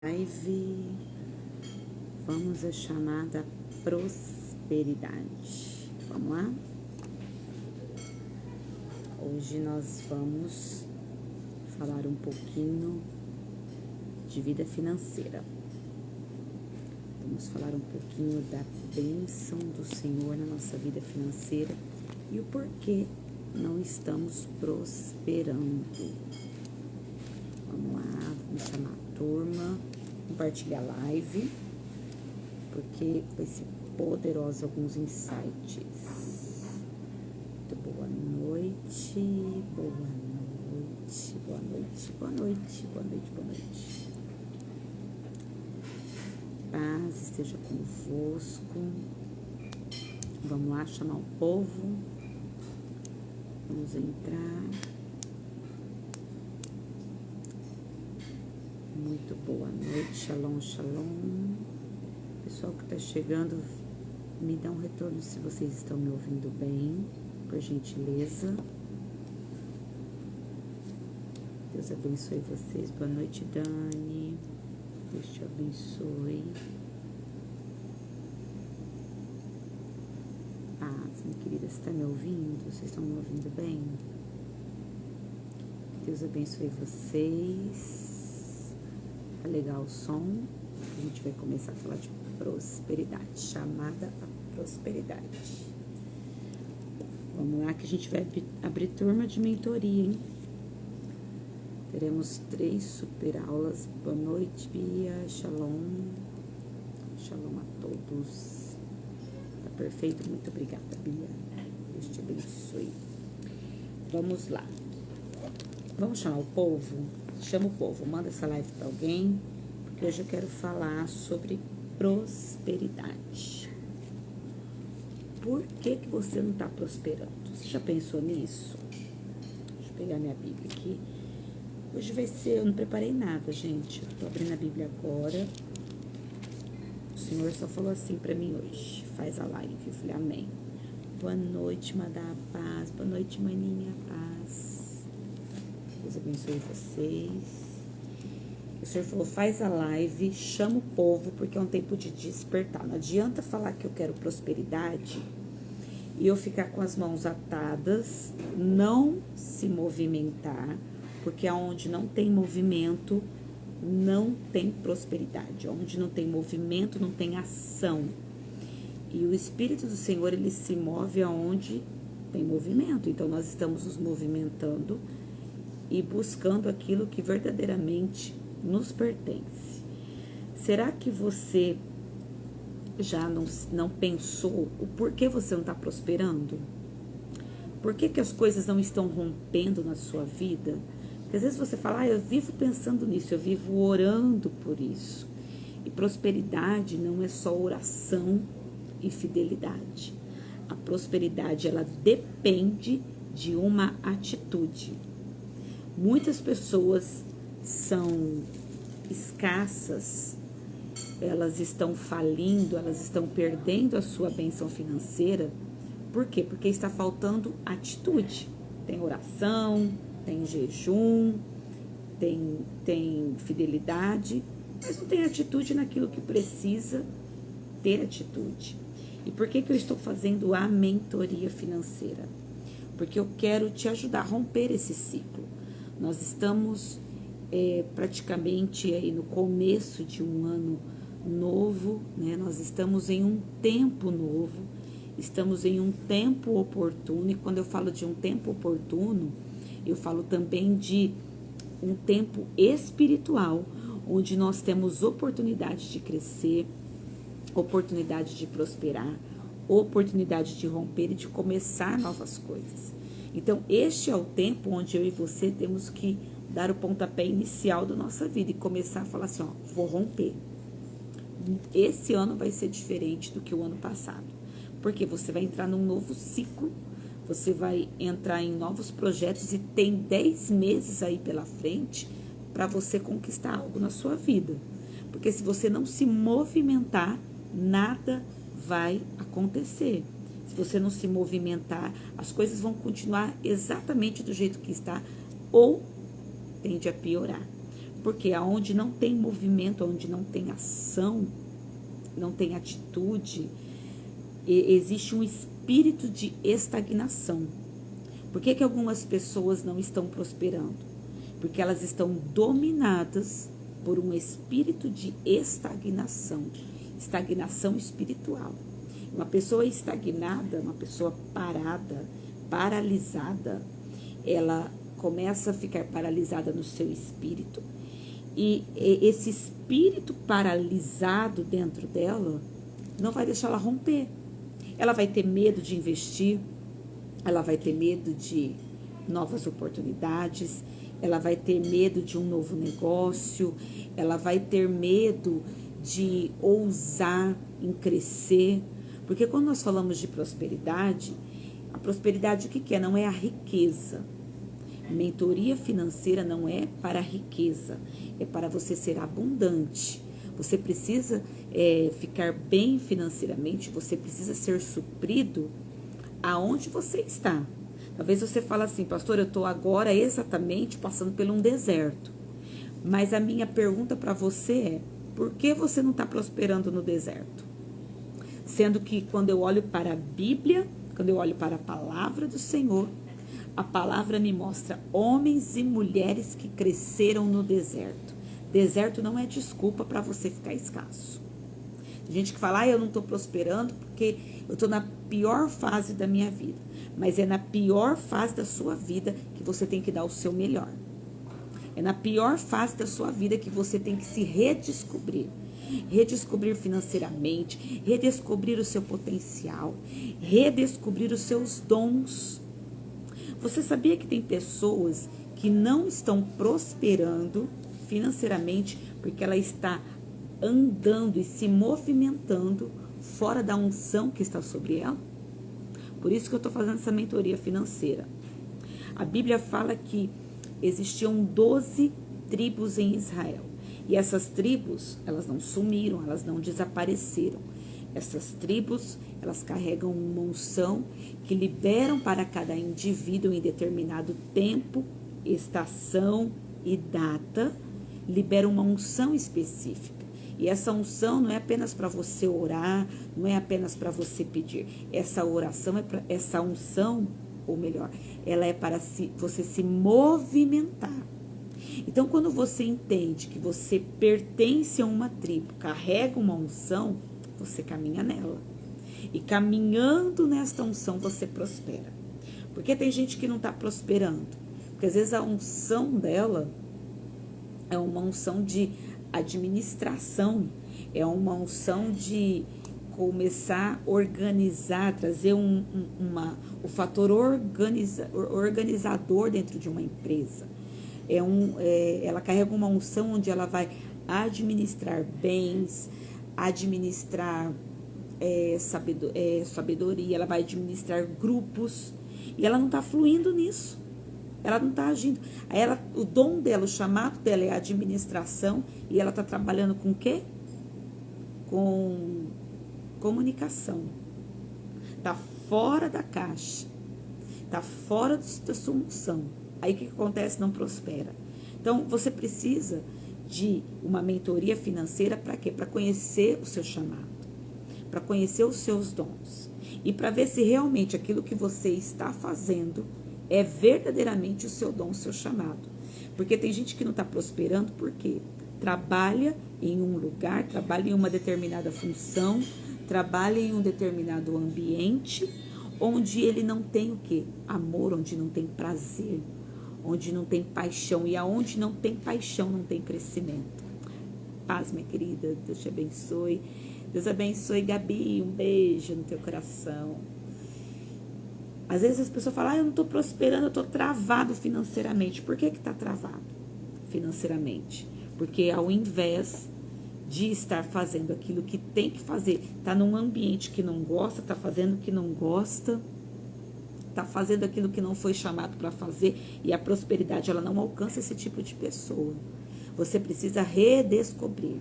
Live, vamos à chamada prosperidade. Vamos lá? Hoje nós vamos falar um pouquinho de vida financeira. Vamos falar um pouquinho da bênção do Senhor na nossa vida financeira e o porquê não estamos prosperando. Vamos lá, vamos chamar a turma, compartilhar a live, porque vai ser poderosa alguns insights. Muito boa noite, boa noite, boa noite, boa noite, boa noite, boa noite. Paz esteja convosco. Vamos lá chamar o povo. Vamos entrar. Muito boa noite, shalom, shalom. Pessoal que está chegando, me dá um retorno se vocês estão me ouvindo bem, por gentileza. Deus abençoe vocês. Boa noite, Dani. Deus te abençoe. Paz, minha querida, você está me ouvindo? Vocês estão me ouvindo bem? Deus abençoe vocês. Tá legal o som? A gente vai começar a falar de prosperidade, chamada a prosperidade. Vamos lá que a gente vai abrir turma de mentoria, hein? Teremos 3 super aulas. Boa noite, Bia. Shalom. Shalom a todos. Tá perfeito? Muito obrigada, Bia. Deus te abençoe. Vamos lá. Vamos chamar o povo? Chama o povo, manda essa live para alguém, porque hoje eu quero falar sobre prosperidade. Por que você não está prosperando? Você já pensou nisso? Deixa eu pegar minha Bíblia aqui. Hoje vai ser, eu não preparei nada, gente. Eu tô abrindo a Bíblia agora. O Senhor só falou assim para mim hoje. Faz a live. Eu falei, amém. Boa noite, Madá Paz. Boa noite, maninha Paz. Deus abençoe vocês. O Senhor falou, faz a live, chama o povo, porque é um tempo de despertar. Não adianta falar que eu quero prosperidade e eu ficar com as mãos atadas, não se movimentar, porque aonde não tem movimento, não tem prosperidade. Onde não tem movimento, não tem ação. E o Espírito do Senhor, ele se move aonde tem movimento. Então, nós estamos nos movimentando e buscando aquilo que verdadeiramente nos pertence. Será que você já não pensou o porquê você não está prosperando? Por que as coisas não estão rompendo na sua vida? Porque às vezes você fala, eu vivo pensando nisso, eu vivo orando por isso. E prosperidade não é só oração e fidelidade. A prosperidade, ela depende de uma atitude. Muitas pessoas são escassas, elas estão falindo, elas estão perdendo a sua bênção financeira. Por quê? Porque está faltando atitude. Tem oração, tem jejum, tem fidelidade, mas não tem atitude naquilo que precisa ter atitude. E por que eu estou fazendo a mentoria financeira? Porque eu quero te ajudar a romper esse ciclo. Nós estamos praticamente aí no começo de um ano novo, né? Nós estamos em um tempo novo, estamos em um tempo oportuno, e quando eu falo de um tempo oportuno, eu falo também de um tempo espiritual, onde nós temos oportunidade de crescer, oportunidade de prosperar, oportunidade de romper e de começar novas coisas. Então, este é o tempo onde eu e você temos que dar o pontapé inicial da nossa vida e começar a falar assim, ó, vou romper. Esse ano vai ser diferente do que o ano passado. Porque você vai entrar num novo ciclo, você vai entrar em novos projetos e tem 10 meses aí pela frente para você conquistar algo na sua vida. Porque se você não se movimentar, nada vai acontecer. Se você não se movimentar, as coisas vão continuar exatamente do jeito que está ou tende a piorar. Porque aonde não tem movimento, onde não tem ação, não tem atitude, existe um espírito de estagnação. Por que algumas pessoas não estão prosperando? Porque elas estão dominadas por um espírito de estagnação, estagnação espiritual. Uma pessoa estagnada, uma pessoa parada, paralisada, ela começa a ficar paralisada no seu espírito. E esse espírito paralisado dentro dela não vai deixar ela romper. Ela vai ter medo de investir, ela vai ter medo de novas oportunidades, ela vai ter medo de um novo negócio, ela vai ter medo de ousar em crescer. Porque quando nós falamos de prosperidade, a prosperidade o que é? Não é a riqueza. Mentoria financeira não é para a riqueza, é para você ser abundante. Você precisa ficar bem financeiramente, você precisa ser suprido aonde você está. Talvez você fale assim, pastor, eu estou agora exatamente passando por um deserto. Mas a minha pergunta para você é, por que você não está prosperando no deserto? Sendo que quando eu olho para a Bíblia, quando eu olho para a palavra do Senhor, a palavra me mostra homens e mulheres que cresceram no deserto. Deserto não é desculpa para você ficar escasso. Tem gente que fala, eu não estou prosperando porque eu estou na pior fase da minha vida. Mas é na pior fase da sua vida que você tem que dar o seu melhor. É na pior fase da sua vida que você tem que se redescobrir. Redescobrir financeiramente, redescobrir o seu potencial, redescobrir os seus dons. Você sabia que tem pessoas que não estão prosperando financeiramente porque ela está andando e se movimentando fora da unção que está sobre ela? Por isso que eu estou fazendo essa mentoria financeira. A Bíblia fala que existiam 12 tribos em Israel. E essas tribos, elas não sumiram, elas não desapareceram. Essas tribos, elas carregam uma unção que liberam para cada indivíduo em determinado tempo, estação e data, liberam uma unção específica. E essa unção não é apenas para você orar, não é apenas para você pedir. Essa oração essa unção, ou melhor, ela é para você se movimentar. Então, quando você entende que você pertence a uma tribo, carrega uma unção, você caminha nela. E caminhando nesta unção, você prospera. Porque tem gente que não está prosperando. Porque às vezes a unção dela é uma unção de administração, é uma unção de começar a organizar, trazer o fator organizador dentro de uma empresa. Ela carrega uma unção onde ela vai administrar bens, administrar sabedoria, ela vai administrar grupos, e ela não está fluindo nisso, ela não está agindo. O dom dela, o chamado dela é a administração, e ela está trabalhando com o quê? Com comunicação. Está fora da caixa, está fora da sua unção. Aí o que acontece? Não prospera. Então, você precisa de uma mentoria financeira para quê? Para conhecer o seu chamado, para conhecer os seus dons e para ver se realmente aquilo que você está fazendo é verdadeiramente o seu dom, o seu chamado. Porque tem gente que não está prosperando porque trabalha em um lugar, trabalha em uma determinada função, trabalha em um determinado ambiente onde ele não tem o quê? Amor, onde não tem prazer, onde não tem paixão, e aonde não tem paixão não tem crescimento. Paz, minha querida, Deus te abençoe. Deus abençoe, Gabi, um beijo no teu coração. Às vezes as pessoas falam, eu não estou prosperando, eu estou travado financeiramente. Por que está travado financeiramente? Porque ao invés de estar fazendo aquilo que tem que fazer, está num ambiente que não gosta, está fazendo o que não gosta, está fazendo aquilo que não foi chamado para fazer, e a prosperidade ela não alcança esse tipo de pessoa. Você precisa redescobrir,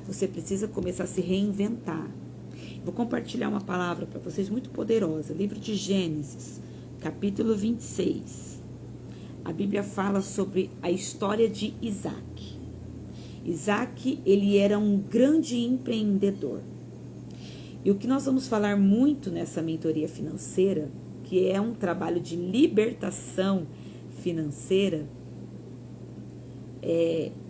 você precisa começar a se reinventar. Vou compartilhar uma palavra para vocês muito poderosa, livro de Gênesis, capítulo 26. A Bíblia fala sobre a história de Isaac. Isaac, ele era um grande empreendedor. E o que nós vamos falar muito nessa mentoria financeira, que é um trabalho de libertação financeira,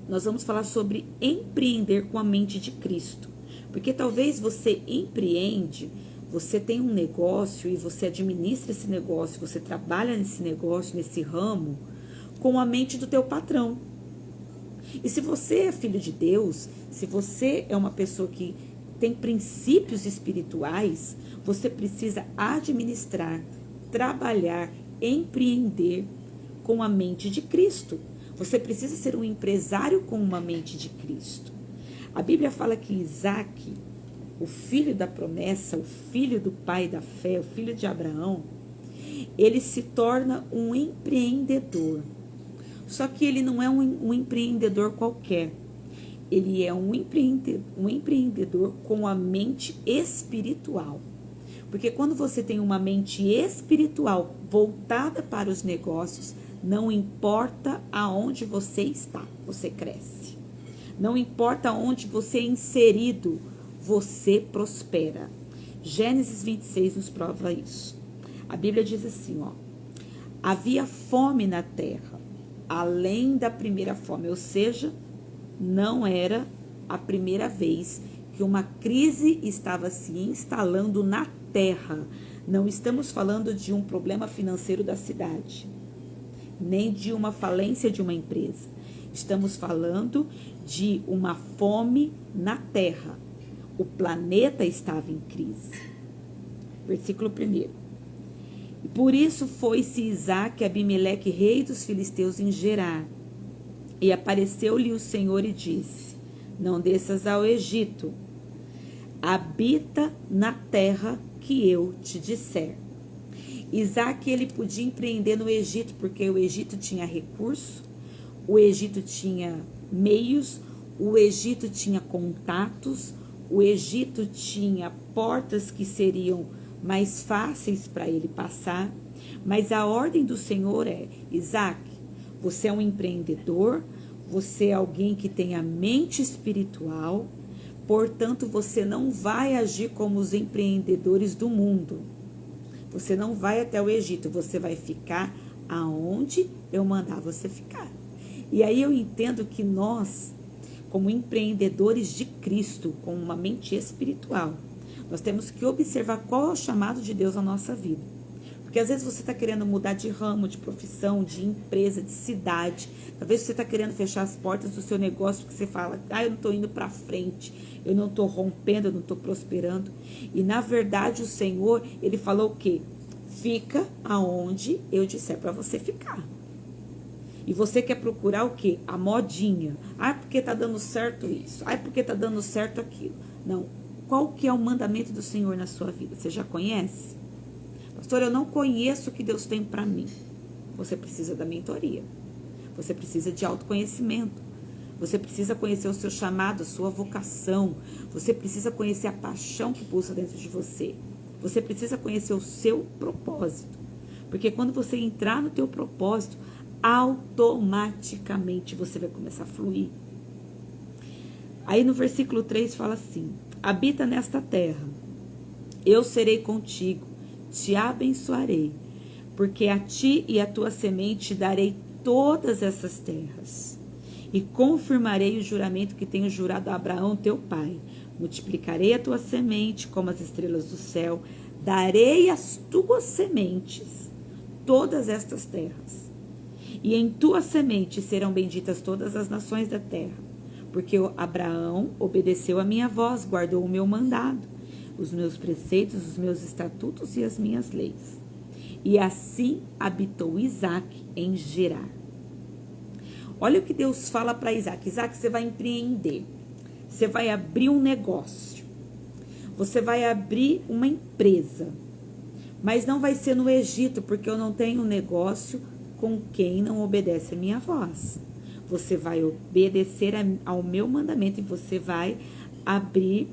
nós vamos falar sobre empreender com a mente de Cristo. Porque talvez você empreende, você tem um negócio e você administra esse negócio, você trabalha nesse negócio, nesse ramo, com a mente do teu patrão. E se você é filho de Deus, se você é uma pessoa que tem princípios espirituais, você precisa administrar, trabalhar, empreender com a mente de Cristo. Você precisa ser um empresário com uma mente de Cristo. A Bíblia fala que Isaac, o filho da promessa, o filho do pai da fé, o filho de Abraão, ele se torna um empreendedor. Só que ele não é um empreendedor qualquer. Ele é um empreendedor com a mente espiritual. Porque quando você tem uma mente espiritual voltada para os negócios, não importa aonde você está, você cresce. Não importa onde você é inserido, você prospera. Gênesis 26 nos prova isso. A Bíblia diz assim, havia fome na terra, além da primeira fome, ou seja, não era a primeira vez que uma crise estava se instalando na terra. Não estamos falando de um problema financeiro da cidade, nem de uma falência de uma empresa. Estamos falando de uma fome na terra. O planeta estava em crise. Versículo 1. E por isso foi-se Isaque a Abimeleque, rei dos filisteus, em Gerar. E apareceu-lhe o Senhor e disse: não desças ao Egito, habita na terra que eu te disser. Isaque, ele podia empreender no Egito, porque o Egito tinha recurso, o Egito tinha meios, o Egito tinha contatos, o Egito tinha portas que seriam mais fáceis para ele passar. Mas a ordem do Senhor é: Isaque, você é um empreendedor, você é alguém que tem a mente espiritual, portanto você não vai agir como os empreendedores do mundo. Você não vai até o Egito, você vai ficar aonde eu mandar você ficar. E aí eu entendo que nós, como empreendedores de Cristo, com uma mente espiritual, nós temos que observar qual é o chamado de Deus na nossa vida. Porque às vezes você está querendo mudar de ramo, de profissão, de empresa, de cidade. Talvez você está querendo fechar as portas do seu negócio, porque você fala: eu não estou indo para frente, eu não estou rompendo, eu não estou prosperando. E na verdade o Senhor, ele falou o quê? Fica aonde eu disser para você ficar. E você quer procurar o quê? A modinha. Porque tá dando certo isso. Porque tá dando certo aquilo. Não. Qual que é o mandamento do Senhor na sua vida? Você já conhece? Pastor, eu não conheço o que Deus tem para mim. Você precisa da mentoria. Você precisa de autoconhecimento. Você precisa conhecer o seu chamado, a sua vocação. Você precisa conhecer a paixão que pulsa dentro de você. Você precisa conhecer o seu propósito. Porque quando você entrar no teu propósito, automaticamente você vai começar a fluir. Aí no versículo 3 fala assim: habita nesta terra, eu serei contigo, te abençoarei, porque a ti e a tua semente darei todas essas terras, e confirmarei o juramento que tenho jurado a Abraão teu pai. Multiplicarei a tua semente como as estrelas do céu, darei às tuas sementes todas estas terras. E em tua semente serão benditas todas as nações da terra, porque Abraão obedeceu a minha voz, guardou o meu mandado, os meus preceitos, os meus estatutos e as minhas leis. E assim habitou Isaque em Gerar. Olha o que Deus fala para Isaque. Isaque, você vai empreender, você vai abrir um negócio, você vai abrir uma empresa, mas não vai ser no Egito, porque eu não tenho negócio com quem não obedece a minha voz. Você vai obedecer ao meu mandamento e você vai abrir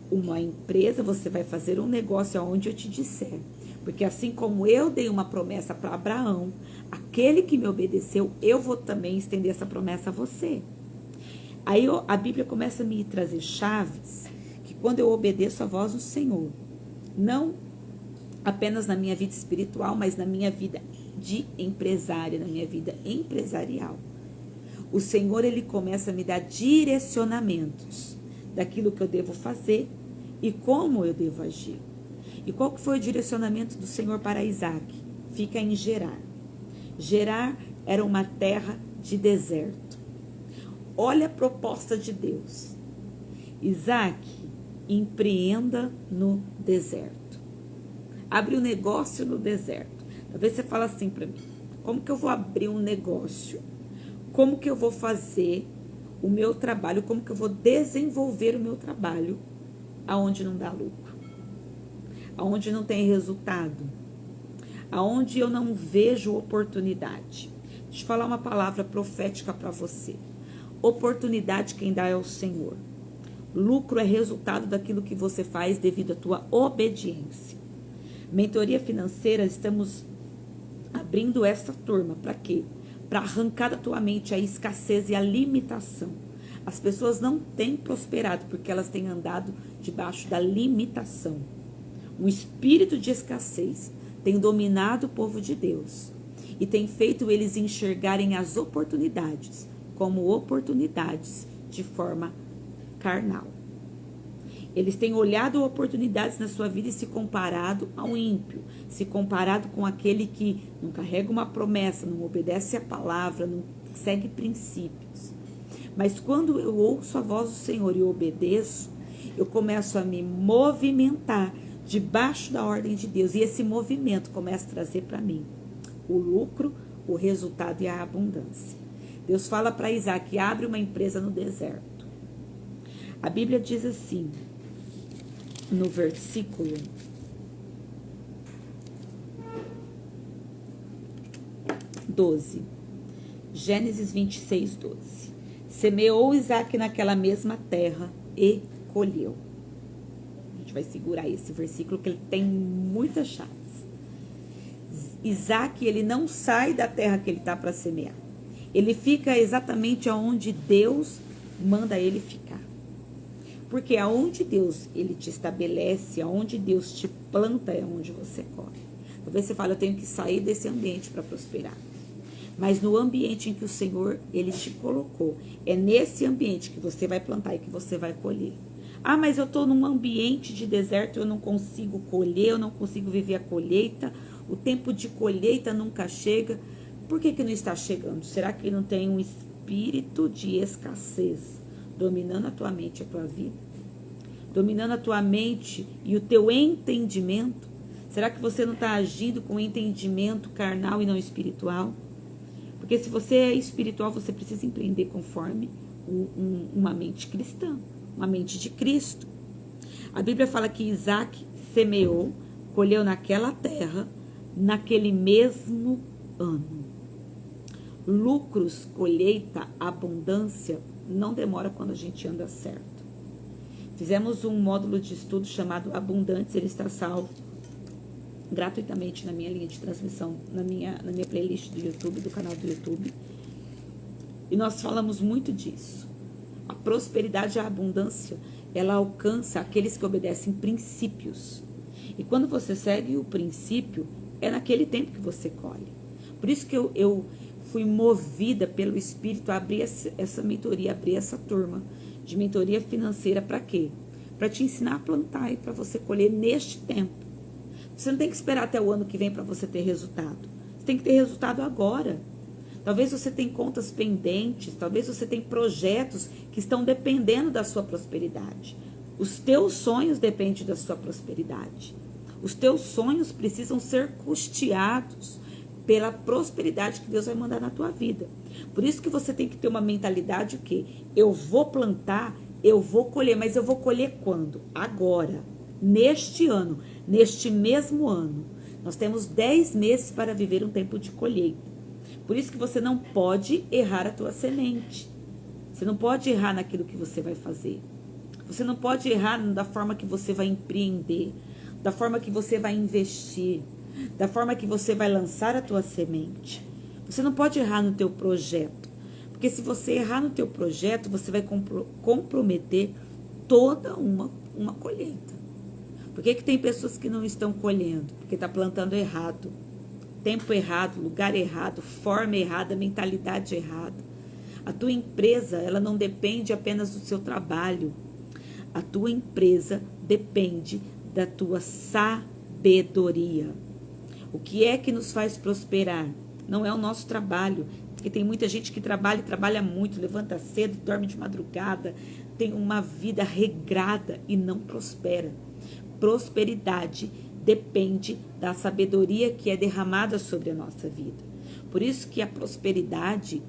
uma empresa, você vai fazer um negócio aonde eu te disser. Porque assim como eu dei uma promessa para Abraão, aquele que me obedeceu, eu vou também estender essa promessa a você. Aí a Bíblia começa a me trazer chaves que quando eu obedeço a voz do Senhor, não apenas na minha vida espiritual, mas na minha vida de empresária, na minha vida empresarial, o Senhor, ele começa a me dar direcionamentos daquilo que eu devo fazer e como eu devo agir. E qual que foi o direcionamento do Senhor para Isaac? Fica em Gerar. Gerar era uma terra de deserto. Olha a proposta de Deus. Isaac, empreenda no deserto. Abre um negócio no deserto. Talvez você fale assim para mim, como que eu vou abrir um negócio? Como que eu vou fazer o meu trabalho? Como que eu vou desenvolver o meu trabalho aonde não dá lucro? Aonde não tem resultado? Aonde eu não vejo oportunidade? Deixa eu falar uma palavra profética para você. Oportunidade quem dá é o Senhor. Lucro é resultado daquilo que você faz devido à tua obediência. Mentoria financeira, estamos abrindo essa turma. Para quê? Para arrancar da tua mente a escassez e a limitação. As pessoas não têm prosperado porque elas têm andado debaixo da limitação. Um espírito de escassez tem dominado o povo de Deus e tem feito eles enxergarem as oportunidades como oportunidades de forma carnal. Eles têm olhado oportunidades na sua vida e se comparado ao ímpio, se comparado com aquele que não carrega uma promessa, não obedece a palavra, não segue princípios. Mas quando eu ouço a voz do Senhor e obedeço, eu começo a me movimentar debaixo da ordem de Deus. E esse movimento começa a trazer para mim o lucro, o resultado e a abundância. Deus fala para Isaac, abre uma empresa no deserto. A Bíblia diz assim, no versículo 12, Gênesis 26, 12. Semeou Isaac naquela mesma terra e colheu. A gente vai segurar esse versículo que ele tem muitas chaves. Isaac, ele não sai da terra que ele está para semear. Ele fica exatamente onde Deus manda ele ficar. Porque aonde Deus ele te estabelece, aonde Deus te planta, é onde você corre. Talvez você fale, eu tenho que sair desse ambiente para prosperar. Mas no ambiente em que o Senhor ele te colocou, é nesse ambiente que você vai plantar e que você vai colher. Ah, mas eu estou num ambiente de deserto, eu não consigo colher, eu não consigo viver a colheita, o tempo de colheita nunca chega. Por que não está chegando? Será que não tem um espírito de escassez dominando a tua mente e a tua vida? Dominando a tua mente e o teu entendimento? Será que você não está agindo com entendimento carnal e não espiritual? Porque se você é espiritual, você precisa empreender conforme uma mente cristã, uma mente de Cristo. A Bíblia fala que Isaac semeou, colheu naquela terra, naquele mesmo ano. Lucros, colheita, abundância, não demora quando a gente anda certo. Fizemos um módulo de estudo chamado Abundantes, ele está salvo gratuitamente na minha linha de transmissão, na minha playlist do YouTube, do canal do YouTube. E nós falamos muito disso. A prosperidade e a abundância, ela alcança aqueles que obedecem princípios. E quando você segue o princípio, é naquele tempo que você colhe. Por isso que eu fui movida pelo Espírito a abrir essa mentoria, abrir essa turma de mentoria financeira. Para quê? Para te ensinar a plantar e para você colher neste tempo. Você não tem que esperar até o ano que vem para você ter resultado. Você tem que ter resultado agora. Talvez você tenha contas pendentes, talvez você tenha projetos que estão dependendo da sua prosperidade. Os teus sonhos dependem da sua prosperidade. Os teus sonhos precisam ser custeados pela prosperidade que Deus vai mandar na tua vida. Por isso que você tem que ter uma mentalidade o quê? Eu vou plantar, eu vou colher, mas eu vou colher quando? Agora, neste ano, neste mesmo ano. Nós temos 10 meses para viver um tempo de colheita. Por isso que você não pode errar a tua semente. Você não pode errar naquilo que você vai fazer. Você não pode errar da forma que você vai empreender, da forma que você vai investir, da forma que você vai lançar a tua semente. Você não pode errar no teu projeto. Porque se você errar no teu projeto, você vai comprometer toda uma colheita. Por que tem pessoas que não estão colhendo? Porque está plantando errado. Tempo errado, lugar errado, forma errada, mentalidade errada. A tua empresa, ela não depende apenas do seu trabalho. A tua empresa depende da tua sabedoria. O que é que nos faz prosperar? Não é o nosso trabalho. Porque tem muita gente que trabalha e trabalha muito, levanta cedo, dorme de madrugada, tem uma vida regrada e não prospera. Prosperidade depende da sabedoria que é derramada sobre a nossa vida. Por isso que a prosperidade,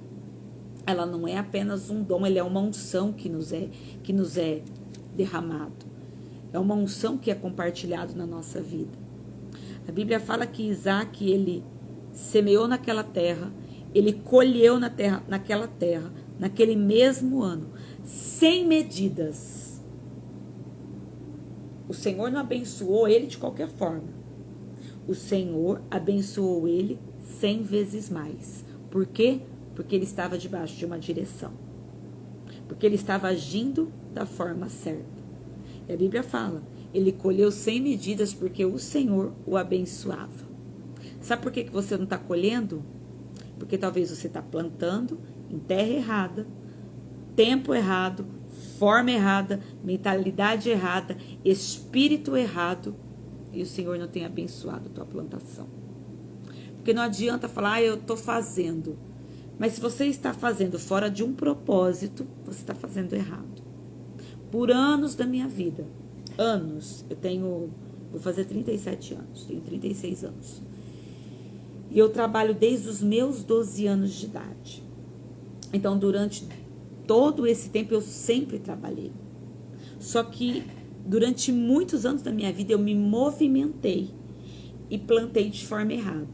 ela não é apenas um dom, ela é uma unção que nos é derramado. É uma unção que é compartilhado na nossa vida. A Bíblia fala que Isaac, ele semeou naquela terra, ele colheu naquela terra, naquele mesmo ano, sem medidas. O Senhor não abençoou ele de qualquer forma. O Senhor abençoou ele 100 vezes mais. Por quê? Porque ele estava debaixo de uma direção. Porque ele estava agindo da forma certa. E a Bíblia fala, ele colheu sem medidas porque o Senhor o abençoava. Sabe por que você não está colhendo? Porque talvez você está plantando em terra errada, tempo errado, forma errada, mentalidade errada, espírito errado, e o Senhor não tem abençoado a tua plantação. Porque não adianta falar, eu estou fazendo. Mas se você está fazendo fora de um propósito, você está fazendo errado. Por anos da minha vida, vou fazer 37 anos, tenho 36 anos. E eu trabalho desde os meus 12 anos de idade. Então, durante todo esse tempo, eu sempre trabalhei. Só que, durante muitos anos da minha vida, eu me movimentei e plantei de forma errada.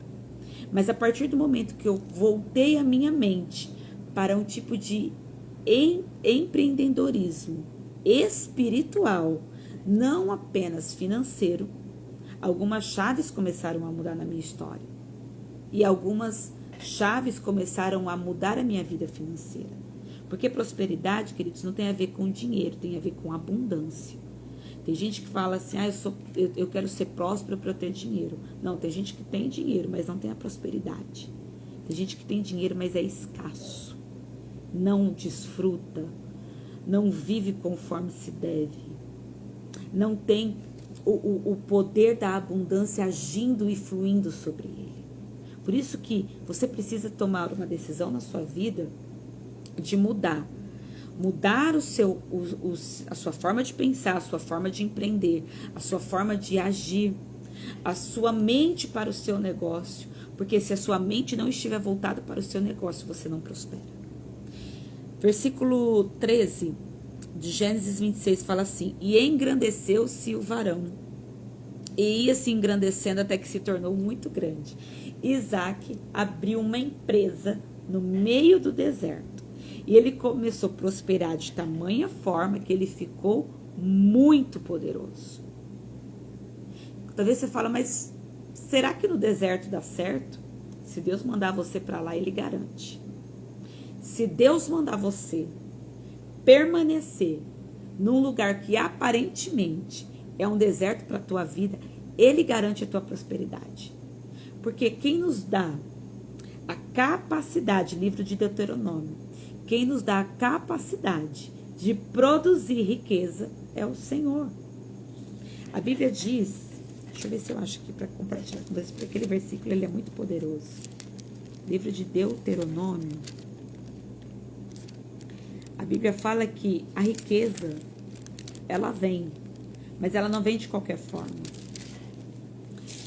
Mas, a partir do momento que eu voltei a minha mente para um tipo de empreendedorismo espiritual, não apenas financeiro, algumas chaves começaram a mudar na minha história. E algumas chaves começaram a mudar a minha vida financeira. Porque prosperidade, queridos, não tem a ver com dinheiro, tem a ver com abundância. Tem gente que fala assim, eu quero ser próspero para eu ter dinheiro. Não, tem gente que tem dinheiro, mas não tem a prosperidade. Tem gente que tem dinheiro, mas é escasso. Não desfruta, não vive conforme se deve. Não tem o poder da abundância agindo e fluindo sobre ele. Por isso que você precisa tomar uma decisão na sua vida de mudar. Mudar a sua forma de pensar, a sua forma de empreender, a sua forma de agir, a sua mente para o seu negócio. Porque se a sua mente não estiver voltada para o seu negócio, você não prospera. Versículo 13 de Gênesis 26 fala assim, e engrandeceu-se o varão, e ia se engrandecendo até que se tornou muito grande. Isaac abriu uma empresa no meio do deserto. E ele começou a prosperar de tamanha forma que ele ficou muito poderoso. Talvez você fala, mas será que no deserto dá certo? Se Deus mandar você para lá, ele garante. Se Deus mandar você permanecer num lugar que aparentemente é um deserto para a tua vida, ele garante a tua prosperidade. Porque quem nos dá a capacidade, livro de Deuteronômio, quem nos dá a capacidade de produzir riqueza é o Senhor. A Bíblia diz, deixa eu ver se eu acho aqui para compartilhar com vocês, porque aquele versículo ele é muito poderoso. Livro de Deuteronômio. A Bíblia fala que a riqueza, ela vem, mas ela não vem de qualquer forma.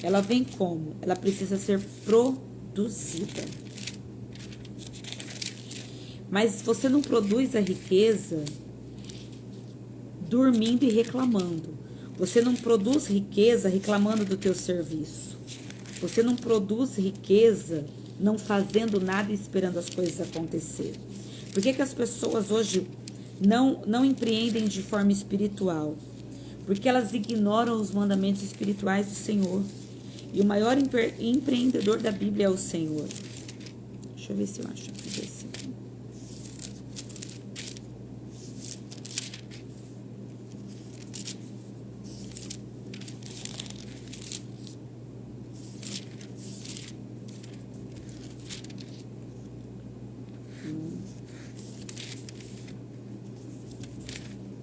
Ela vem como? Ela precisa ser produzida. Mas você não produz a riqueza dormindo e reclamando. Você não produz riqueza reclamando do teu serviço. Você não produz riqueza não fazendo nada e esperando as coisas acontecerem. Por que as pessoas hoje não empreendem de forma espiritual? Porque elas ignoram os mandamentos espirituais do Senhor. E o maior empreendedor da Bíblia é o Senhor. Deixa eu ver se eu acho aqui.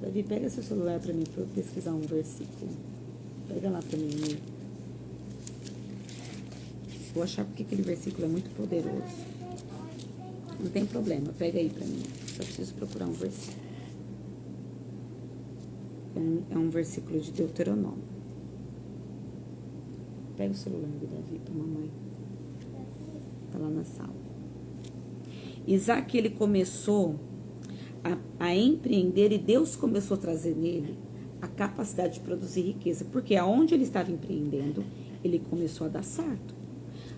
Davi, pega seu celular pra mim, pra eu pesquisar um versículo. Pega lá pra mim. Vou achar porque aquele versículo é muito poderoso. Não tem problema, pega aí pra mim. Só preciso procurar um versículo. É um versículo de Deuteronômio. Pega o celular do Davi pra mamãe. Tá lá na sala. Isaac, ele começou a empreender e Deus começou a trazer nele a capacidade de produzir riqueza. Porque aonde ele estava empreendendo, ele começou a dar certo.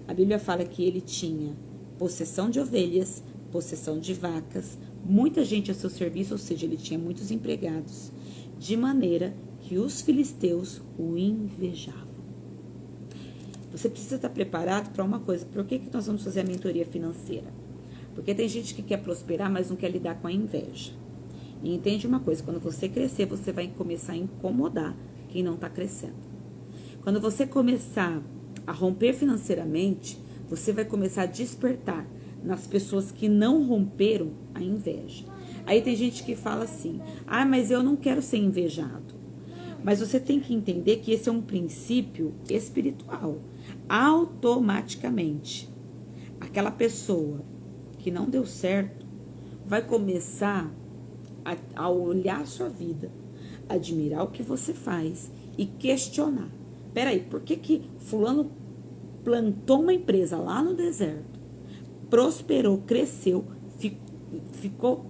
A Bíblia fala que ele tinha possessão de ovelhas, possessão de vacas, muita gente a seu serviço, ou seja, ele tinha muitos empregados, de maneira que os filisteus o invejavam. Você precisa estar preparado para uma coisa. Por que nós vamos fazer a mentoria financeira? Porque tem gente que quer prosperar, mas não quer lidar com a inveja. E entende uma coisa, quando você crescer, você vai começar a incomodar quem não está crescendo. Quando você começar a romper financeiramente, você vai começar a despertar nas pessoas que não romperam a inveja. Aí tem gente que fala assim, mas eu não quero ser invejado. Mas você tem que entender que esse é um princípio espiritual. Automaticamente, aquela pessoa que não deu certo vai começar a olhar a sua vida, admirar o que você faz e questionar. Peraí, por que fulano plantou uma empresa lá no deserto, prosperou, cresceu, ficou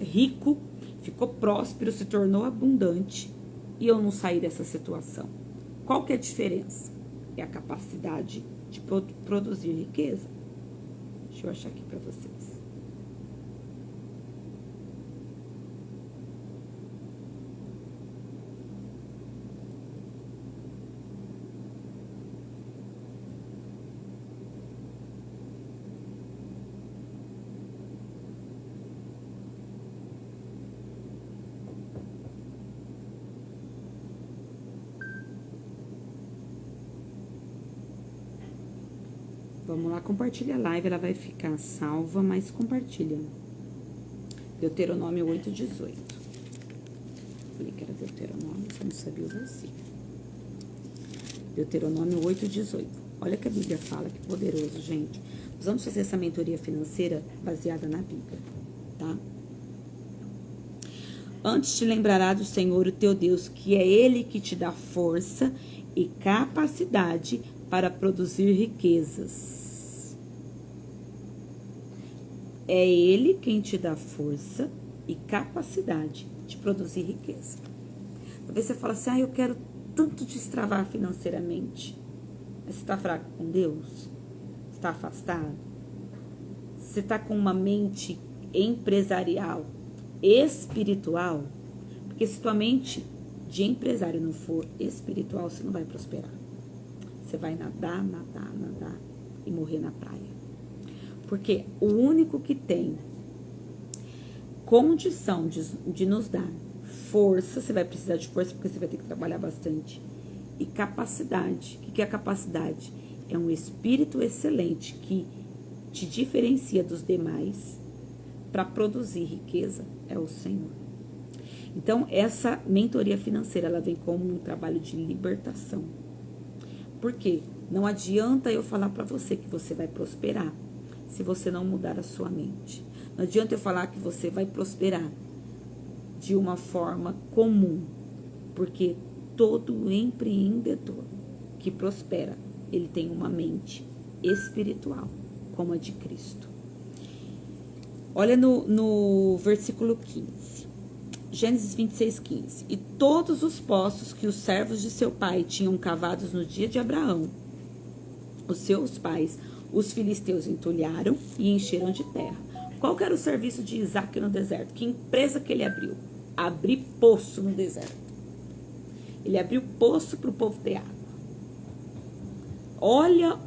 rico, ficou próspero, se tornou abundante e eu não saí dessa situação? Qual que é a diferença? É a capacidade de produzir riqueza. Deixa eu achar aqui para vocês. Vamos lá, compartilha a live, ela vai ficar salva, mas compartilha. Deuteronômio 8:18. Falei que era Deuteronômio, você não sabia o versículo. Deuteronômio 8:18. Olha que a Bíblia fala, que poderoso, gente. Nós vamos fazer essa mentoria financeira baseada na Bíblia, tá? Antes te lembrará do Senhor, o teu Deus, que é Ele que te dá força e capacidade para produzir riquezas. É Ele quem te dá força e capacidade de produzir riqueza. Talvez você fale assim, eu quero tanto destravar financeiramente. Mas você está fraco com Deus? Você está afastado? Você está com uma mente empresarial, espiritual? Porque se tua mente de empresário não for espiritual, você não vai prosperar. Você vai nadar e morrer na praia. Porque o único que tem condição de nos dar força, você vai precisar de força porque você vai ter que trabalhar bastante, e capacidade. O que é a capacidade? É um espírito excelente que te diferencia dos demais para produzir riqueza, é o Senhor. Então, essa mentoria financeira, ela vem como um trabalho de libertação. Por quê? Não adianta eu falar para você que você vai prosperar se você não mudar a sua mente. Não adianta eu falar que você vai prosperar de uma forma comum, porque todo empreendedor que prospera, ele tem uma mente espiritual, como a de Cristo. Olha no versículo 15. Gênesis 26:15. E todos os poços que os servos de seu pai tinham cavados no dia de Abraão, os seus pais, os filisteus entulharam e encheram de terra. Qual que era o serviço de Isaac no deserto? Que empresa que ele abriu? Abrir poço no deserto. Ele abriu poço para o povo ter água. Olha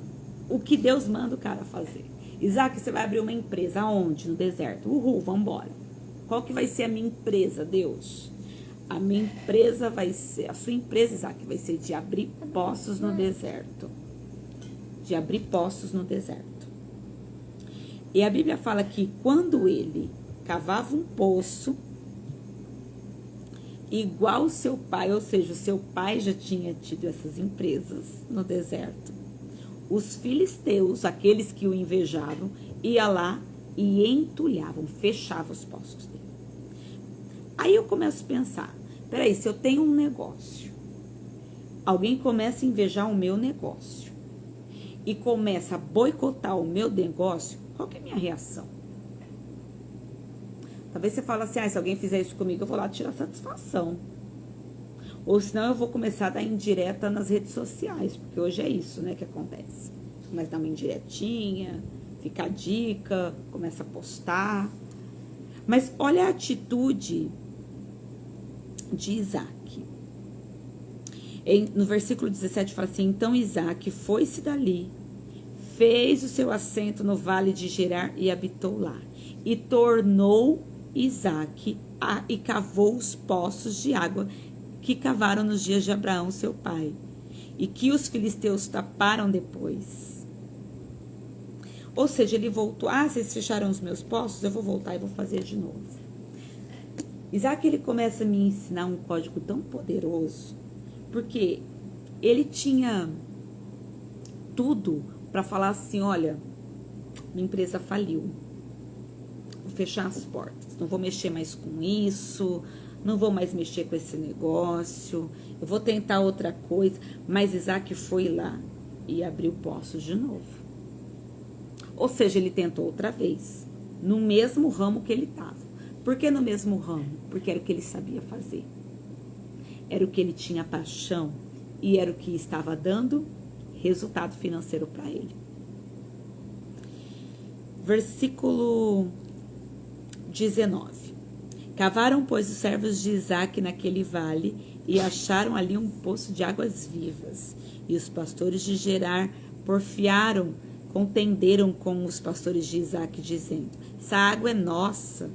o que Deus manda o cara fazer. Isaac, você vai abrir uma empresa aonde? No deserto. Vamos embora. Qual que vai ser a minha empresa, Deus? A minha empresa vai ser, a sua empresa, Isaac, vai ser de abrir poços no deserto. De abrir poços no deserto. E a Bíblia fala que quando ele cavava um poço, igual o seu pai, ou seja, o seu pai já tinha tido essas empresas no deserto. Os filisteus, aqueles que o invejavam, iam lá e entulhavam, fechavam os poços dele. Aí eu começo a pensar, peraí, se eu tenho um negócio, alguém começa a invejar o meu negócio e começa a boicotar o meu negócio, qual que é a minha reação? Talvez você fale assim, se alguém fizer isso comigo, eu vou lá tirar satisfação. Ou senão eu vou começar a dar indireta nas redes sociais, porque hoje é isso, né, que acontece. Começa a dar uma indiretinha, fica a dica, começa a postar. Mas olha a atitude de Isaac. No versículo 17 fala assim, então Isaac foi-se dali, fez o seu assento no vale de Gerar e habitou lá. E tornou Isaac e cavou os poços de água que cavaram nos dias de Abraão, seu pai, e que os filisteus taparam depois. Ou seja, ele voltou, vocês fecharam os meus poços, eu vou voltar e vou fazer de novo. Isaac, ele começa a me ensinar um código tão poderoso, porque ele tinha tudo para falar assim, olha, minha empresa faliu, vou fechar as portas, não vou mexer mais com isso, não vou mais mexer com esse negócio, eu vou tentar outra coisa. Mas Isaac foi lá e abriu poços de novo. Ou seja, ele tentou outra vez, no mesmo ramo que ele estava. Por que no mesmo ramo? Porque era o que ele sabia fazer. Era o que ele tinha paixão e era o que estava dando resultado financeiro para ele. Versículo 19. Cavaram, pois, os servos de Isaac naquele vale e acharam ali um poço de águas vivas. E os pastores de Gerar porfiaram, contenderam com os pastores de Isaac, dizendo, essa água é nossa.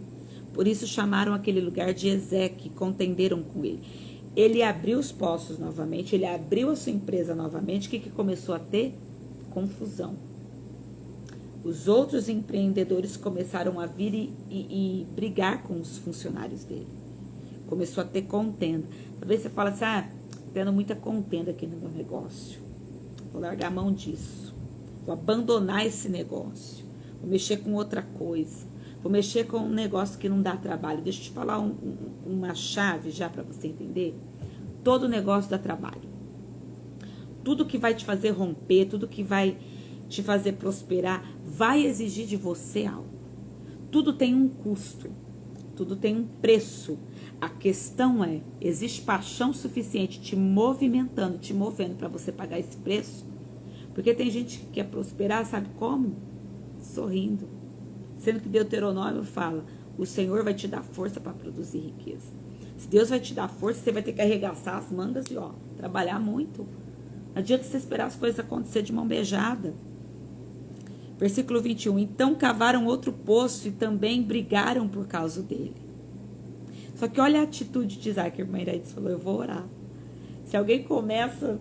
Por isso chamaram aquele lugar de Ezeque, contenderam com ele. Ele abriu os poços novamente, ele abriu a sua empresa novamente. O que começou a ter? Confusão. Os outros empreendedores começaram a vir e brigar com os funcionários dele. Começou a ter contenda. Talvez você fale assim, tendo muita contenda aqui no meu negócio. Vou largar a mão disso. Vou abandonar esse negócio. Vou mexer com outra coisa. Vou mexer com um negócio que não dá trabalho. Deixa eu te falar uma chave já para você entender. Todo negócio dá trabalho. Tudo que vai te fazer romper, tudo que vai te fazer prosperar, vai exigir de você algo. Tudo tem um custo, tudo tem um preço. A questão é, existe paixão suficiente te movimentando, te movendo para você pagar esse preço? Porque tem gente que quer prosperar, sabe como? Sorrindo. Sendo que Deuteronômio fala, o Senhor vai te dar força para produzir riqueza. Se Deus vai te dar força, você vai ter que arregaçar as mangas e trabalhar muito. Não adianta você esperar as coisas acontecer de mão beijada. Versículo 21. Então cavaram outro poço e também brigaram por causa dele. Só que olha a atitude de Isaac. A irmã Iraídes falou, eu vou orar. Se alguém começa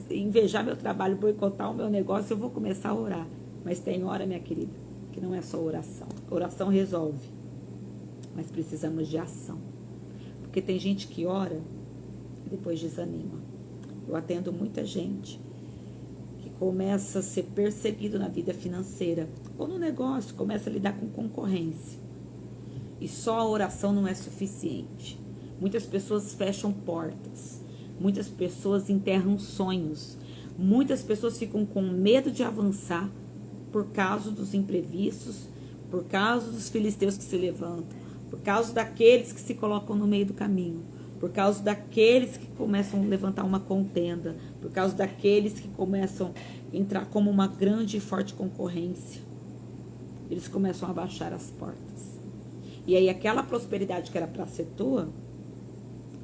a invejar meu trabalho, boicotar o meu negócio, eu vou começar a orar. Mas tem hora, minha querida, que não é só oração. Oração resolve. Mas precisamos de ação. Porque tem gente que ora e depois desanima. Eu atendo muita gente que começa a ser perseguido na vida financeira ou no negócio, começa a lidar com concorrência. E só a oração não é suficiente. Muitas pessoas fecham portas. Muitas pessoas enterram sonhos. Muitas pessoas ficam com medo de avançar por causa dos imprevistos, por causa dos filisteus que se levantam, por causa daqueles que se colocam no meio do caminho, por causa daqueles que começam a levantar uma contenda, por causa daqueles que começam a entrar como uma grande e forte concorrência. Eles começam a baixar as portas. E aí aquela prosperidade que era para ser tua,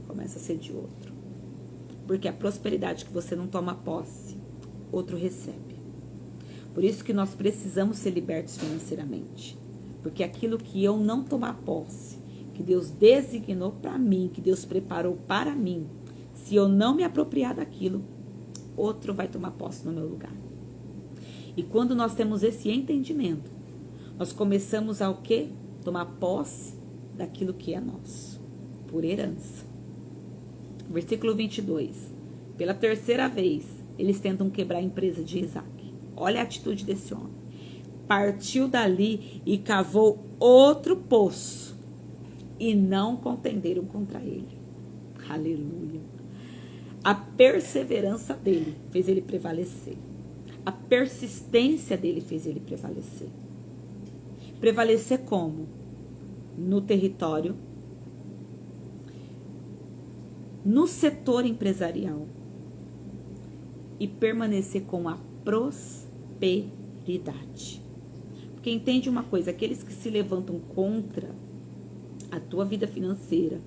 começa a ser de outro. Porque a prosperidade que você não toma posse, outro recebe. Por isso que nós precisamos ser libertos financeiramente. Porque aquilo que eu não tomar posse, que Deus designou para mim, que Deus preparou para mim, se eu não me apropriar daquilo, outro vai tomar posse no meu lugar. E quando nós temos esse entendimento, nós começamos a o quê? Tomar posse daquilo que é nosso. por herança. Versículo 22. Pela terceira vez, eles tentam quebrar a empresa de Isaac. Olha a atitude desse homem. Partiu dali e cavou outro poço, e não contenderam contra ele. Aleluia. A perseverança dele fez ele prevalecer. A persistência dele fez ele prevalecer. Prevalecer como? No território, no setor empresarial, e permanecer com a prosperidade. Porque entende uma coisa, aqueles que se levantam contra a tua vida financeira,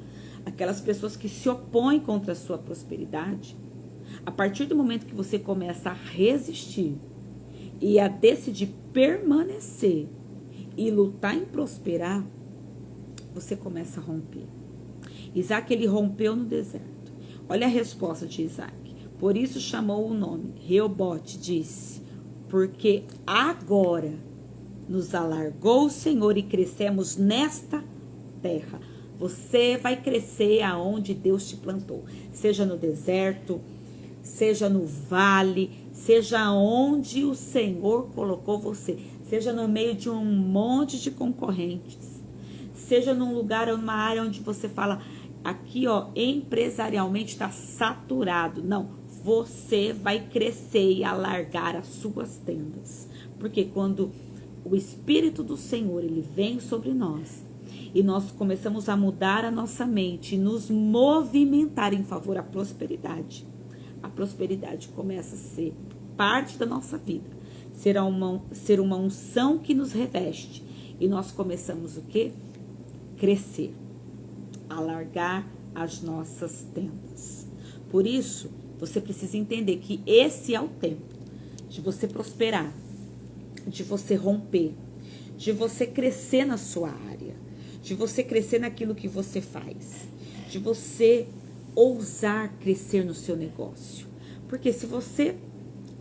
aquelas pessoas que se opõem contra a sua prosperidade, a partir do momento que você começa a resistir e a decidir permanecer e lutar em prosperar, você começa a romper. Isaac, ele rompeu no deserto. Olha a resposta de Isaac. Por isso chamou o nome. Reobote disse, porque agora nos alargou o Senhor e crescemos nesta terra. Você vai crescer aonde Deus te plantou. Seja no deserto, seja no vale, seja onde o Senhor colocou você. Seja no meio de um monte de concorrentes. Seja num lugar ou numa área onde você fala, aqui ó, empresarialmente está saturado. Não, você vai crescer e alargar as suas tendas. Porque quando o Espírito do Senhor, ele vem sobre nós, e nós começamos a mudar a nossa mente, nos movimentar em favor da prosperidade, a prosperidade começa a ser parte da nossa vida, ser uma unção que nos reveste, e nós começamos o quê? Crescer, alargar as nossas tendas. Por isso, você precisa entender que esse é o tempo de você prosperar, de você romper, de você crescer na sua área, de você crescer naquilo que você faz, de você ousar crescer no seu negócio. Porque se você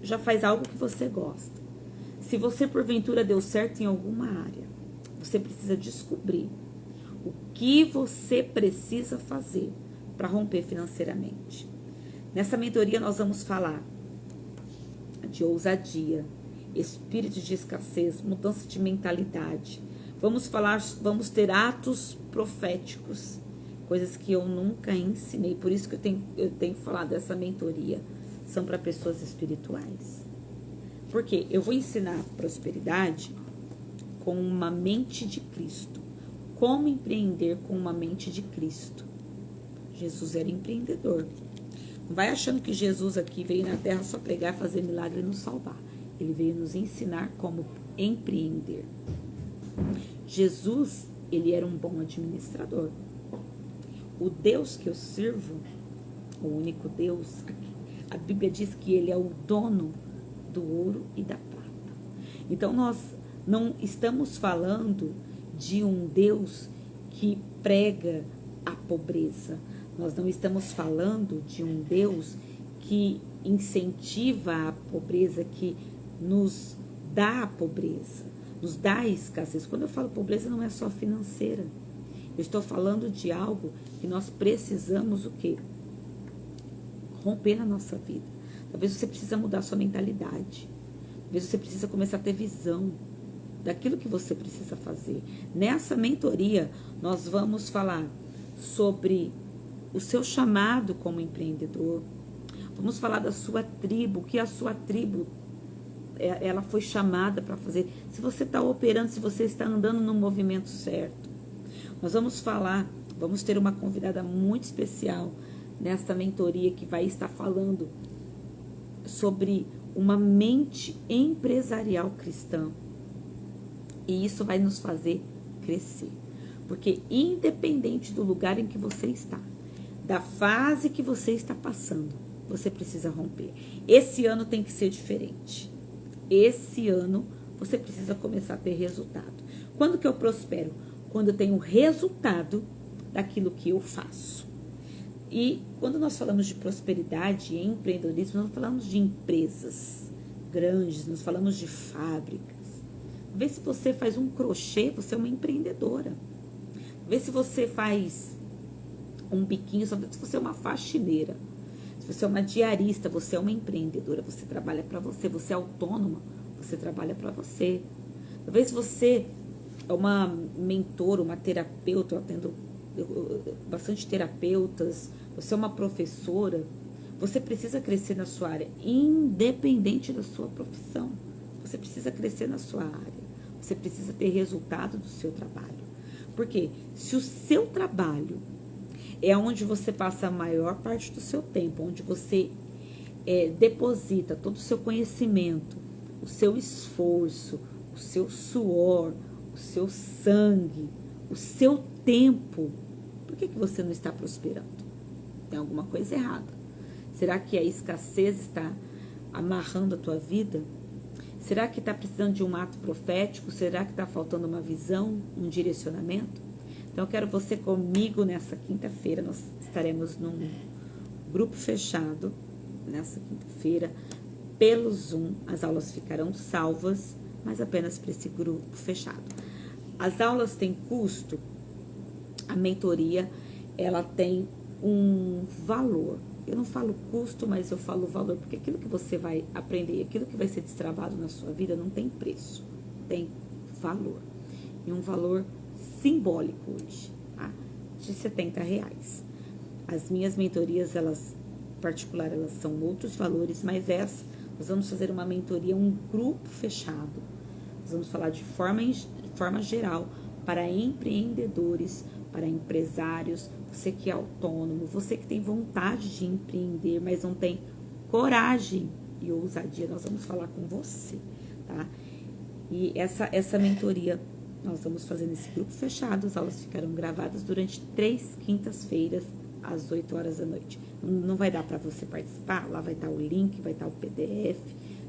já faz algo que você gosta, se você porventura deu certo em alguma área, você precisa descobrir o que você precisa fazer para romper financeiramente. Nessa mentoria nós vamos falar de ousadia, espírito de escassez, mudança de mentalidade. Vamos ter atos proféticos, coisas que eu nunca ensinei. Por isso que eu tenho falado dessa mentoria. São para pessoas espirituais. Porque eu vou ensinar prosperidade com uma mente de Cristo. Como empreender com uma mente de Cristo. Jesus era empreendedor. Não vai achando que Jesus aqui veio na terra só pregar, fazer milagre e nos salvar. Ele veio nos ensinar como empreender. Jesus, ele era um bom administrador. O Deus que eu sirvo, o único Deus, a Bíblia diz que ele é o dono do ouro e da prata. Então nós não estamos falando de um Deus que prega a pobreza. Nós não estamos falando de um Deus que incentiva a pobreza, que nos dá a pobreza, nos dá a escassez. Quando eu falo pobreza, não é só financeira. Eu estou falando de algo que nós precisamos o quê? Romper na nossa vida. Talvez você precisa mudar a sua mentalidade. Talvez você precisa começar a ter visão daquilo que você precisa fazer. Nessa mentoria, nós vamos falar sobre o seu chamado como empreendedor. Vamos falar da sua tribo, o que a sua tribo ela foi chamada para fazer. Se você está operando, se você está andando no movimento certo. Nós vamos falar, vamos ter uma convidada muito especial nessa mentoria que vai estar falando sobre uma mente empresarial cristã. E isso vai nos fazer crescer. Porque independente do lugar em que você está, da fase que você está passando, você precisa romper. Esse ano tem que ser diferente. Esse ano você precisa começar a ter resultado. Quando que eu prospero? Quando eu tenho resultado daquilo que eu faço. E quando nós falamos de prosperidade e empreendedorismo, nós falamos de empresas grandes, nós falamos de fábricas. Vê se você faz um crochê, você é uma empreendedora. Vê se você faz um biquinho, se você é uma faxineira, se você é uma diarista, você é uma empreendedora, você trabalha para você, você é autônoma, você trabalha para você. Talvez você é uma mentora, uma terapeuta, eu atendo bastante terapeutas, você é uma professora, você precisa crescer na sua área, independente da sua profissão. Você precisa crescer na sua área, você precisa ter resultado do seu trabalho. Porque se o seu trabalho é onde você passa a maior parte do seu tempo, onde você deposita todo o seu conhecimento, o seu esforço, o seu suor, o seu sangue, o seu tempo, por que você não está prosperando? Tem alguma coisa errada. Será que a escassez está amarrando a tua vida? Será que está precisando de um ato profético? Será que está faltando uma visão, um direcionamento? Então, eu quero você comigo nessa quinta-feira. Nós estaremos num grupo fechado, nessa quinta-feira, pelo Zoom. As aulas ficarão salvas, mas apenas para esse grupo fechado. As aulas têm custo, a mentoria, ela tem um valor. Eu não falo custo, mas eu falo valor, porque aquilo que você vai aprender, aquilo que vai ser destravado na sua vida não tem preço, tem valor. E um valor simbólico hoje, tá? De R$70. As minhas mentorias, elas, em particular, elas são outros valores, mas essa, nós vamos fazer uma mentoria, um grupo fechado. Nós vamos falar de forma geral para empreendedores, para empresários, você que é autônomo, você que tem vontade de empreender, mas não tem coragem e ousadia, nós vamos falar com você, tá? E essa mentoria nós vamos fazer nesse grupo fechado, as aulas ficarão gravadas durante 3 quintas-feiras, às 8 horas da noite. Não vai dar para você participar, lá vai estar o link, vai estar o PDF,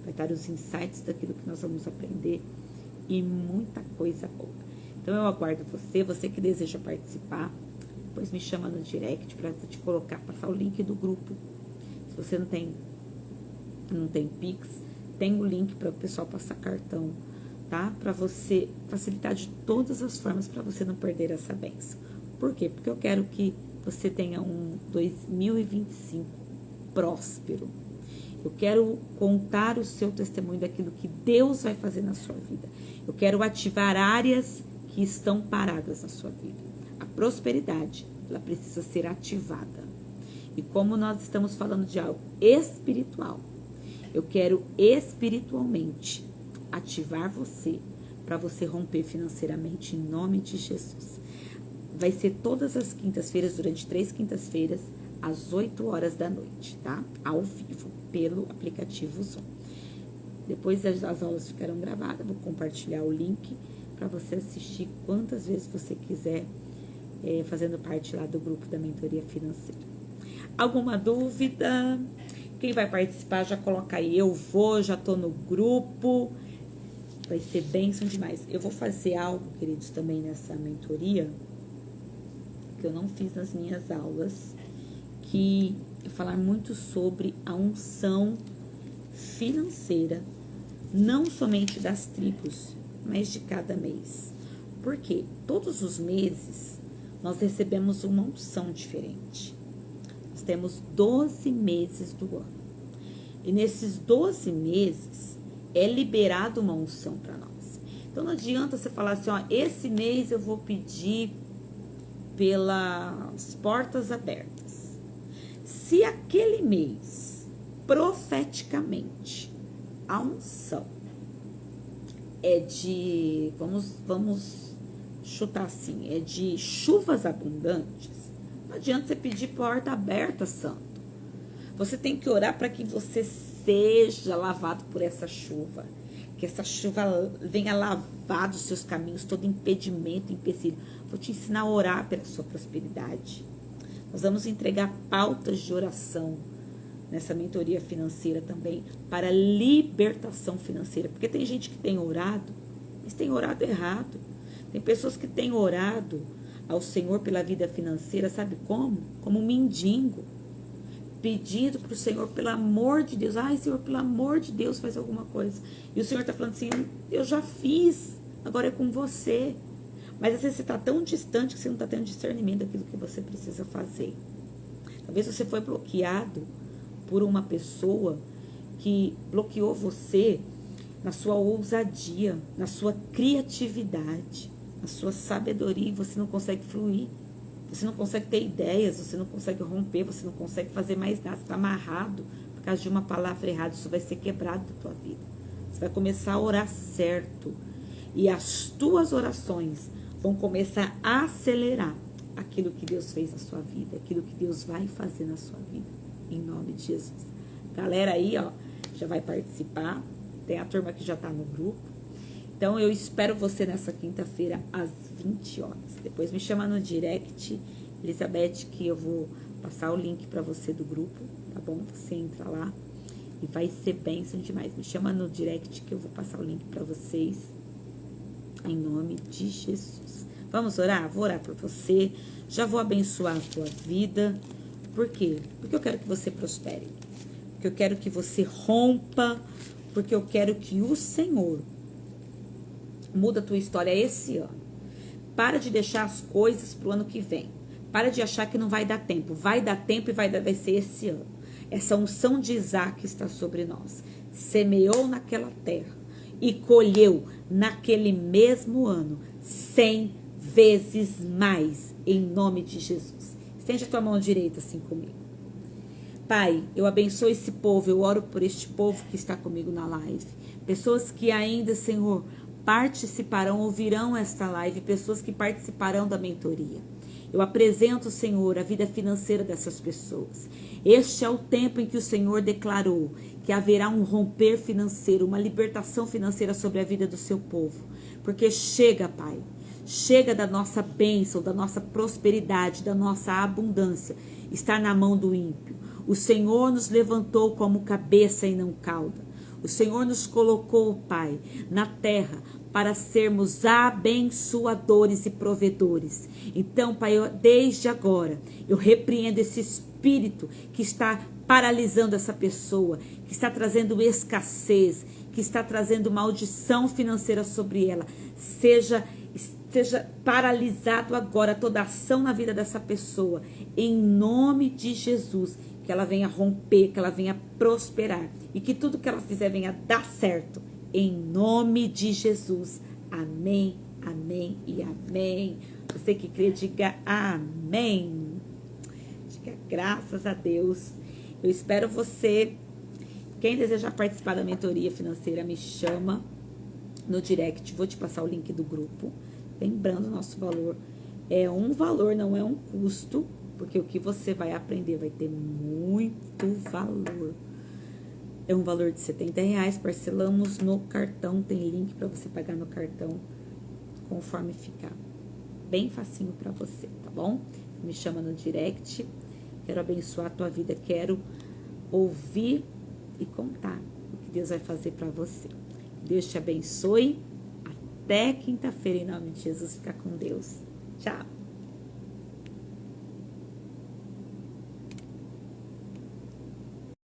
vai estar os insights daquilo que nós vamos aprender e muita coisa boa. Então, eu aguardo você que deseja participar, depois me chama no direct para te colocar, passar o link do grupo. Se você não tem Pix, tem o link para o pessoal passar cartão, tá? Para você facilitar de todas as formas para você não perder essa bênção. Por quê? Porque eu quero que você tenha um 2025 próspero. Eu quero contar o seu testemunho daquilo que Deus vai fazer na sua vida. Eu quero ativar áreas que estão paradas na sua vida. A prosperidade, ela precisa ser ativada. E como nós estamos falando de algo espiritual, eu quero espiritualmente ativar você para você romper financeiramente em nome de Jesus. Vai ser todas as quintas-feiras, durante 3 quintas-feiras, às 8 horas da noite, tá? Ao vivo, pelo aplicativo Zoom. Depois as aulas ficarão gravadas, vou compartilhar o link para você assistir quantas vezes você quiser, fazendo parte lá do grupo da mentoria financeira. Alguma dúvida? Quem vai participar já coloca aí, eu vou, já tô no grupo. Vai ser bênção demais. Eu vou fazer algo, queridos, também nessa mentoria, que eu não fiz nas minhas aulas, que é falar muito sobre a unção financeira, não somente das tribos, mas de cada mês. Porque todos os meses nós recebemos uma unção diferente. Nós temos 12 meses do ano. E nesses 12 meses é liberado uma unção para nós. Então não adianta você falar assim, ó, esse mês eu vou pedir pelas portas abertas. Se aquele mês, profeticamente, a unção é de, vamos chutar assim, é de chuvas abundantes, não adianta você pedir porta aberta, santo. Você tem que orar para que você seja lavado por essa chuva. Que essa chuva venha lavar dos seus caminhos, todo impedimento, empecilho. Vou te ensinar a orar pela sua prosperidade. Nós vamos entregar pautas de oração nessa mentoria financeira também, para libertação financeira. Porque tem gente que tem orado, mas tem orado errado. Tem pessoas que têm orado ao Senhor pela vida financeira, sabe como? Como um mendigo. Pedindo para o Senhor, pelo amor de Deus. Ai, Senhor, pelo amor de Deus, faz alguma coisa. E o Senhor está falando assim, eu já fiz, agora é com você. Mas às vezes você está tão distante que você não está tendo discernimento daquilo que você precisa fazer. Talvez você foi bloqueado por uma pessoa que bloqueou você na sua ousadia, na sua criatividade, na sua sabedoria, e você não consegue fluir. Você não consegue ter ideias, você não consegue romper, você não consegue fazer mais nada, você está amarrado por causa de uma palavra errada. Isso vai ser quebrado da tua vida. Você vai começar a orar certo. E as tuas orações vão começar a acelerar aquilo que Deus fez na sua vida, aquilo que Deus vai fazer na sua vida, em nome de Jesus. Galera aí, ó, já vai participar, tem a turma que já tá no grupo. Então, eu espero você nessa quinta-feira, às 20 horas. Depois me chama no direct, Elizabeth, que eu vou passar o link para você do grupo, tá bom? Você entra lá e vai ser bênção demais. Me chama no direct que eu vou passar o link para vocês, em nome de Jesus. Vamos orar? Vou orar por você. Já vou abençoar a tua vida. Por quê? Porque eu quero que você prospere. Porque eu quero que você rompa. Porque eu quero que o Senhor muda a tua história esse ano. Para de deixar as coisas pro ano que vem. Para de achar que não vai dar tempo. Vai dar tempo e vai ser esse ano. Essa unção de Isaac está sobre nós. Semeou naquela terra e colheu naquele mesmo ano 100 vezes mais, em nome de Jesus. Estende a tua mão direita assim comigo. Pai, eu abençoo esse povo, eu oro por este povo que está comigo na live. Pessoas que ainda, Senhor, participarão, ouvirão esta live, pessoas que participarão da mentoria. Eu apresento, Senhor, a vida financeira dessas pessoas. Este é o tempo em que o Senhor declarou que haverá um romper financeiro, uma libertação financeira sobre a vida do seu povo. Porque chega, Pai, chega da nossa bênção, da nossa prosperidade, da nossa abundância, estar na mão do ímpio. O Senhor nos levantou como cabeça e não cauda. O Senhor nos colocou, Pai, na terra para sermos abençoadores e provedores. Então, Pai, desde agora, eu repreendo esse espírito que está paralisando essa pessoa, que está trazendo escassez, que está trazendo maldição financeira sobre ela. Seja paralisado agora toda ação na vida dessa pessoa, em nome de Jesus. Que ela venha romper, que ela venha prosperar e que tudo que ela fizer venha dar certo, em nome de Jesus. Amém, amém e amém. Você que crê, diga amém. Diga graças a Deus. Eu espero você. Quem desejar participar da mentoria financeira, me chama no direct. Vou te passar o link do grupo. Lembrando, nosso valor é um valor, não é um custo. Porque o que você vai aprender vai ter muito valor. É um valor de R$70. Parcelamos no cartão. Tem link para você pagar no cartão conforme ficar. Bem facinho para você, tá bom? Me chama no direct. Quero abençoar a tua vida. Quero ouvir e contar o que Deus vai fazer para você. Deus te abençoe. Até quinta-feira, em nome de Jesus. Fica com Deus. Tchau.